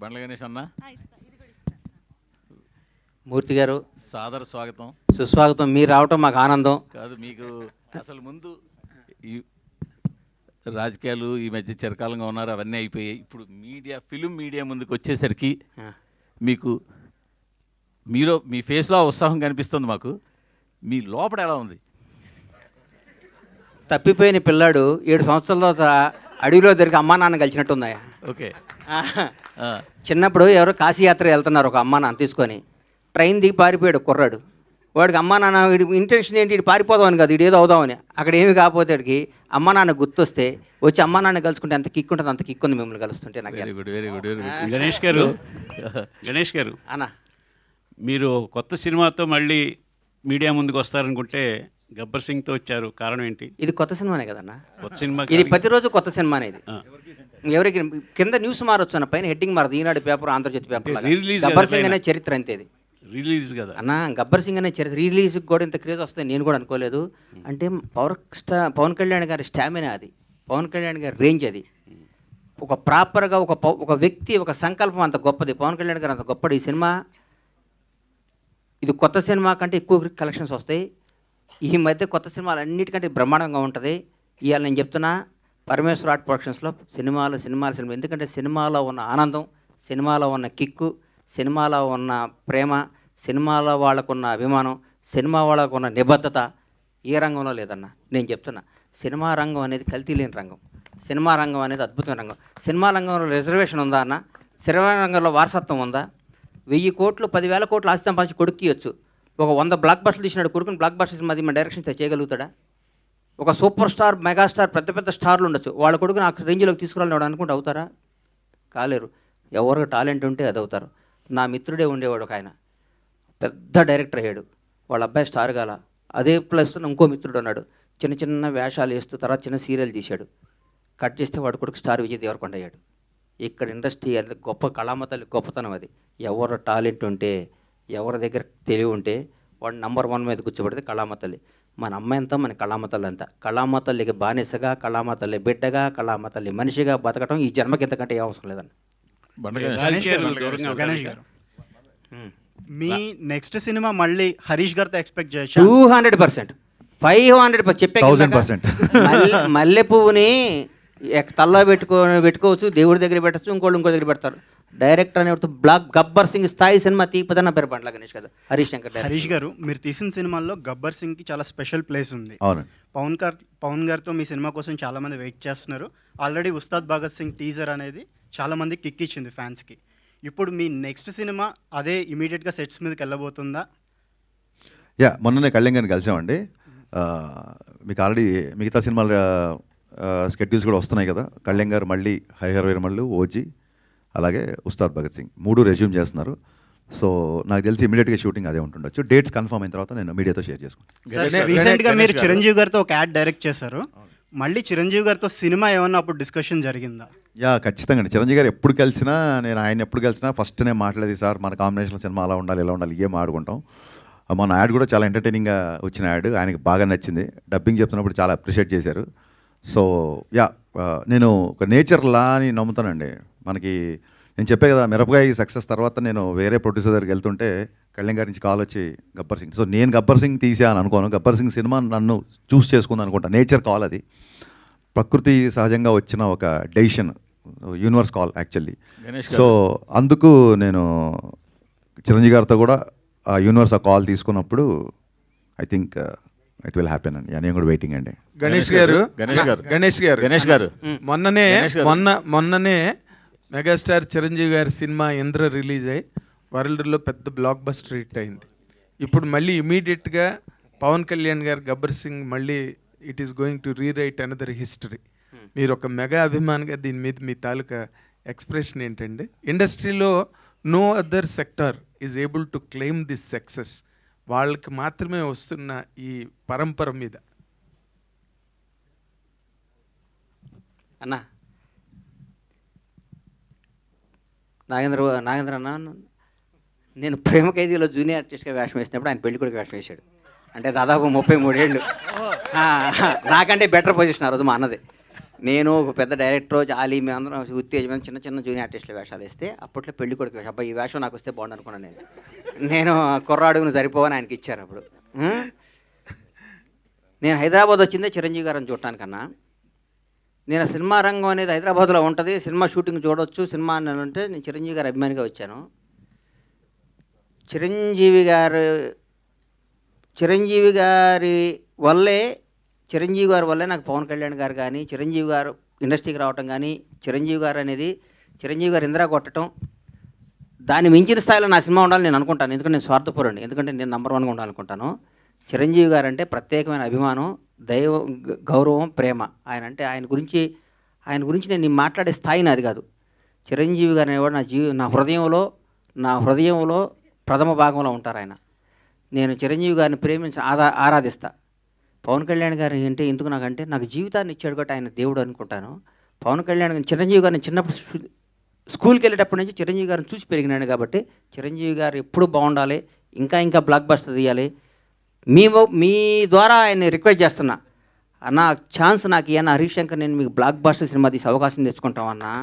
బండ్ల గణేష్ అన్న, మూర్తి గారు సాదర స్వాగతం. సుస్వాగతం. మీరు రావటం మాకు ఆనందం. కాదు, మీకు అసలు ముందు ఈ రాజకీయాలు ఈ మధ్య చిరకాలంగా ఉన్నారు, అవన్నీ అయిపోయాయి. ఇప్పుడు ఫిలిం మీడియా ముందుకు వచ్చేసరికి మీకు మీ ఫేస్లో ఉత్సాహం కనిపిస్తుంది మాకు. మీ లోపల ఎలా ఉంది? తప్పిపోయిన పిల్లాడు 7 సంవత్సరాల తర్వాత అడవిలో దొరికి అమ్మా నాన్న కలిసినట్టున్నాయా? ఓకే. చిన్నప్పుడు ఎవరో కాశీయాత్ర వెళ్తున్నారు, ఒక అమ్మా నాన్న తీసుకొని ట్రైన్ దిగి పారిపోయాడు కుర్రాడు. వాడికి అమ్మా నాన్న వీడి ఇంటెన్షన్ ఏంటి, ఇటు పారిపోదామని కాదు, ఇటు ఏదో అవుదామని. అక్కడ ఏమి కాకపోతే వాడికి అమ్మా నాన్న గుర్తొస్తే వచ్చి అమ్మా నాన్న కలుసుకుంటే ఎంత కిక్ ఉంటుంది, అంత కిక్ ఉంది మిమ్మల్ని కలుస్తుంటే. నాకు very good, very good, very good. Ganesh గారు అన్న, మీరు కొత్త సినిమాతో మళ్ళీ మీడియా ముందుకు వస్తారనుకుంటే గబ్బర్ సింగ్తో వచ్చారు, కారణం ఏంటి? ఇది కొత్త సినిమానే కదన్నా, కొత్త సినిమా. ఇది ప్రతిరోజు కొత్త సినిమానే. ఇది ఎవరికి కింద న్యూస్ మారొచ్చు అన్న, పైన హెడ్డింగ్ మారదు. ఈనాడు పేపర్, ఆంధ్రజ్యోతి పేపర్. గబ్బర్ సింగ్ అనే చరిత్ర అంతే ఇది. రిలీజ్ కదా అన్న, గబ్బర్ సింగ్ అనే చరిత్ర రిలీజ్కి కూడా ఇంత క్రేజ్ వస్తుంది నేను కూడా అనుకోలేదు. అంటే పవన్ కళ్యాణ్ గారి స్టామినా అది, పవన్ కళ్యాణ్ గారి రేంజ్ అది. ఒక ప్రాపర్గా ఒక వ్యక్తి, ఒక సంకల్పం అంత గొప్పది. పవన్ కళ్యాణ్ గారు అంత గొప్పది. ఈ సినిమా, ఇది కొత్త సినిమా కంటే ఎక్కువ కలెక్షన్స్ వస్తాయి. ఈ మధ్య కొత్త సినిమాలు అన్నిటికంటే బ్రహ్మాండంగా ఉంటుంది. ఇవాళ నేను చెప్తున్నా, పరమేశ్వర ఆర్ట్ ప్రొడక్షన్స్లో సినిమా. ఎందుకంటే సినిమాలో ఉన్న ఆనందం, సినిమాలో ఉన్న కిక్కు, సినిమాలో ఉన్న ప్రేమ, సినిమాలో వాళ్ళకున్న అభిమానం, సినిమా వాళ్ళకున్న నిబద్ధత ఏ రంగంలో లేదన్న. నేను చెప్తున్నా, సినిమా రంగం అనేది కల్తీ లేని రంగం. సినిమా రంగం అనేది అద్భుతమైన రంగం. సినిమా రంగంలో రిజర్వేషన్ ఉందా అన్న? సినిమా రంగంలో వారసత్వం ఉందా? 1000 కోట్లు 10,000 కోట్లు ఆస్తి సంపాదించి కొడుకు ఇవ్వచ్చు. ఒక 100 బ్లాక్ బస్టర్లు తీసినాడు కొడుకుని బ్లాక్ బస్టర్స్ మధ్య మన డైరెక్షన్ చేయగలుగుతాడా? ఒక సూపర్ స్టార్, మెగాస్టార్, పెద్ద పెద్ద స్టార్లు ఉండొచ్చు, వాళ్ళ కొడుకుని ఆ రేంజ్లోకి తీసుకురాలని అనుకుంటే అవుతారా? కాలేరు. ఎవరికి టాలెంట్ ఉంటే అది అవుతారు. నా మిత్రుడే ఉండేవాడు ఒక ఆయన, పెద్ద డైరెక్టర్ అయ్యాడు. వాళ్ళ అబ్బాయి స్టార్ గాల. అదే ప్లస్ ఇంకో మిత్రుడు ఉన్నాడు, చిన్న చిన్న వేషాలు వేస్తూ తర్వాత చిన్న సీరియల్ తీశాడు. కట్ చేస్తే వాడు కొడుకు స్టార్ విజయ్ దేవరకొండ అయ్యాడు. ఇక్కడ ఇండస్ట్రీ అది గొప్ప కళామతల్లి గొప్పతనం అది. ఎవరు టాలెంట్ ఉంటే, ఎవరి దగ్గర తెలివి ఉంటే వాడు నంబర్ 1 మీద కూర్చోబెడితే కళామతల్లి. మన అమ్మాయి అంతా మన కళామతల్లి అంతా. కళామతల్లికి బానిసగా, కళామతల్లి బిడ్డగా, కళామతల్లి మనిషిగా బతకటం ఈ జన్మకి ఇంతకంటే ఏ అవసరం లేదండి. గణేష్ గారు, మీ నెక్స్ట్ సినిమా మళ్ళీ హరీష్ గారితో ఎక్స్పెక్ట్ చేయొచ్చు? 200%, 500% చెప్పే 1000%. మల్లె పువ్వుని తల్లో పెట్టుకోవచ్చు, దేవుడి దగ్గర పెట్టచ్చు, ఇంకోటి దగ్గర పెడతారు. డైరెక్టర్ అనే గబ్బర్ సింగ్ స్థాయి సినిమా తీపదన్న పేరు బండ్ల గణేష్ కదా, హరీష్ గారు మీరు తీసిన సినిమాల్లో గబ్బర్ సింగ్ కి చాలా స్పెషల్ ప్లేస్ ఉంది. అవునండి. పవన్ గారితో మీ సినిమా కోసం చాలా మంది వెయిట్ చేస్తున్నారు. ఆల్రెడీ ఉస్తాద్ భగత్ సింగ్ టీజర్ అనేది చాలా మంది కిక్ ఇచ్చింది ఫ్యాన్స్కి. ఇప్పుడు మీ నెక్స్ట్ సినిమా అదే ఇమీడియట్గా సెట్స్ మీదకి వెళ్ళబోతుందా? మొన్ననే కళ్యాణ్ గారిని కలిసామండి. మీకు ఆల్రెడీ మిగతా సినిమాల స్కెడ్యూల్స్ కూడా వస్తున్నాయి కదా. కళ్యాణ్ గారు మళ్ళీ హరిహర వీరమల్లు, ఓజీ, అలాగే ఉస్తాద్ భగత్ సింగ్ 3 రెజ్యూమ్ చేస్తున్నారు. సో నాకు తెలిసి ఇమీడియట్గా షూటింగ్ అదే ఉంటుండొచ్చు. డేట్స్ కన్ఫర్మ్ అయిన తర్వాత నేను మీడియాతో షేర్ చేసుకుంటాను. రీసెంట్గా మీరు చిరంజీవి గారితో ఒక యాడ్ డైరెక్ట్ చేశారు. మళ్ళీ చిరంజీవి గారితో సినిమా ఏమన్నా అప్పుడు డిస్కషన్ జరిగిందా? ఖచ్చితంగా అండి. చిరంజీవి గారు ఎప్పుడు కలిసినా, నేను ఆయన ఎప్పుడు కలిసినా ఫస్ట్ నేను మాట్లాడేది, సార్ మన కాంబినేషన్ సినిమా అలా ఉండాలి, ఇలా ఉండాలి, ఏం ఆడుకుంటాం. మన యాడ్ కూడా చాలా ఎంటర్టైనింగ్గా వచ్చిన యాడ్, ఆయనకి బాగా నచ్చింది. డబ్బింగ్ చెప్తున్నప్పుడు చాలా అప్రిషియేట్ చేశారు. సో నేను ఒక నేచర్ లా అని నమ్ముతానండి. మనకి నేను చెప్పే కదా, మిరపకాయ సక్సెస్ తర్వాత నేను వేరే ప్రొడ్యూసర్ దగ్గరికి వెళ్తుంటే కళ్యాణ్ గారి నుంచి కాల్ వచ్చి గబ్బర్ సింగ్. సో నేను గబ్బర్ సింగ్ తీసా అని అనుకోను, గబ్బర్ సింగ్ సినిమా నన్ను చూస్ చేసుకుంది అనుకుంటా. నేచర్ కాల్ అది, ప్రకృతి సహజంగా వచ్చిన ఒక decision, universe call actually. So అందుకు నేను చిరంజీవి గారితో కూడా ఆ యూనివర్స్ ఆ కాల్ తీసుకున్నప్పుడు I think it will happen అండి. నేను కూడా వెయిటింగ్ అండి. గణేష్ గారు మొన్ననే మెగాస్టార్ చిరంజీవి గారి సినిమా ఇంద్ర రిలీజ్ అయ్యి వరల్డ్లో పెద్ద బ్లాక్ బస్టర్ హిట్ అయింది. ఇప్పుడు మళ్ళీ ఇమీడియట్గా పవన్ కళ్యాణ్ గారు గబ్బర్ సింగ్ మళ్ళీ it is going to rewrite another history. మీరు ఒక మెగా అభిమానిగా దీని మీద మీ తాలూకా ఎక్స్ప్రెషన్ ఏంటండి? ఇండస్ట్రీలో no other sector is able to claim this success. వాళ్ళకి మాత్రమే వస్తున్న ఈ పరంపర మీద. అన్న నాగేంద్ర అన్న, నేను ప్రేమ ఖైదీలో జూనియర్ ఆర్టిస్ట్గా వేషం వేసినప్పుడు ఆయన పెళ్లి కొడుకు వేషం వేశాడు. అంటే దాదాపు 33 ఏళ్ళు. నాకంటే బెటర్ పొజిషన్ ఆ రోజు మా అన్నది. నేను ఒక పెద్ద డైరెక్టర్ ఆలీ మేమందరం ఉత్తేజమైన చిన్న చిన్న జూనియర్ ఆర్టిస్టుల వేషాలు వేస్తే అప్పట్లో పెళ్లి కొడుకు వేషం అబ్బాయి ఈ వేషం నాకు వస్తే బాగుండు అనుకున్నాను నేను కుర్రాడుగును సరిపోవని ఆయనకి ఇచ్చారు అప్పుడు. నేను హైదరాబాద్ వచ్చిందే చిరంజీవి గారిని చూడటానికన్నా. నేను సినిమా రంగం అనేది హైదరాబాద్లో ఉంటుంది, సినిమా షూటింగ్ చూడవచ్చు, సినిమా అని అంటే నేను చిరంజీవి గారి అభిమానిగా వచ్చాను. చిరంజీవి గారి వల్లే నాకు పవన్ కళ్యాణ్ గారు కానీ, చిరంజీవి గారు ఇండస్ట్రీకి రావటం కానీ, చిరంజీవి గారు ఇందిరా కొట్టడం, దాన్ని మించిన స్థాయిలో నా సినిమా ఉండాలని నేను అనుకుంటాను. ఎందుకంటే నేను స్వార్థపరుడిని, ఎందుకంటే నేను నంబర్ 1గా ఉండాలనుకుంటాను. చిరంజీవి గారు అంటే ప్రత్యేకమైన అభిమానం, గౌరవం, ప్రేమ. ఆయన గురించి నేను మాట్లాడే స్థాయి నాది కాదు. చిరంజీవి గారు అనేవాడు నా హృదయంలో ప్రథమ భాగంలో ఉంటారు ఆయన. నేను చిరంజీవి గారిని ప్రేమించి ఆరాధిస్తా. పవన్ కళ్యాణ్ గారు అంటే ఎందుకు నాకంటే నాకు జీవితాన్ని ఇచ్చాడు కాబట్టి ఆయన దేవుడు అనుకుంటాను. పవన్ కళ్యాణ్ చిరంజీవి గారిని చిన్నప్పుడు స్కూల్కి వెళ్ళేటప్పటి నుంచి చిరంజీవి గారిని చూసి పెరిగినాడు కాబట్టి చిరంజీవి గారు ఎప్పుడు బాగుండాలి, ఇంకా బ్లాక్ బస్టర్ తీయాలి. మీ ద్వారా ఆయన్ని రిక్వెస్ట్ చేస్తున్నా, అన్న ఛాన్స్ నాకు ఇవ్వన్న హరీష్ శంకర్, నేను మీకు బ్లాక్ బస్టర్ సినిమా తీసి అవకాశం తెచ్చుకుంటామన్నా,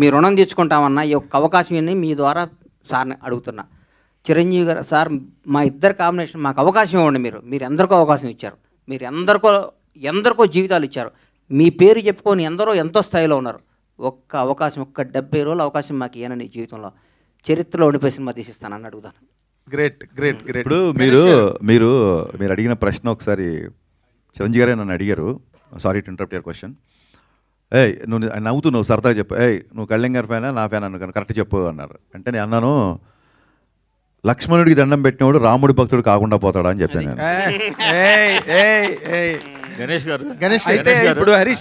మీ రుణం తెచ్చుకుంటామన్నా, ఈ యొక్క అవకాశం ఇవ్వండి మీ ద్వారా సార్ని అడుగుతున్నా. చిరంజీవి గారు సార్ మా ఇద్దరు కాంబినేషన్ మాకు అవకాశం ఇవ్వండి. మీరు ఎందరికో అవకాశం ఇచ్చారు, మీరు ఎందరికో జీవితాలు ఇచ్చారు, మీ పేరు చెప్పుకొని ఎంతో స్థాయిలో ఉన్నారు. ఒక్క అవకాశం 70 రోజుల అవకాశం మాకు ఇవ్వనని జీవితంలో చరిత్రలో ఉండిపోయి సినిమా తీసిస్తానని అడుగుతాను. గ్రేట్. ఇప్పుడు మీరు అడిగిన ప్రశ్న ఒకసారి చిరంజీవి గారే నన్ను అడిగారు. Sorry to interrupt your question. నువ్వు నవ్వుతున్నావు సరదాగా చెప్పు, నువ్వు కళ్యాణ్ గారి ఫ్యానా నా ఫ్యాన్ అన్న కరెక్ట్ చెప్పు అన్నారు. అంటే నేను అన్నాను, లక్ష్మణుడికి దండం పెట్టినవాడు రాముడి భక్తుడు కాకుండా పోతాడా అని చెప్పాను నేను. గణేష్ గారు అయితే ఇప్పుడు హరీష్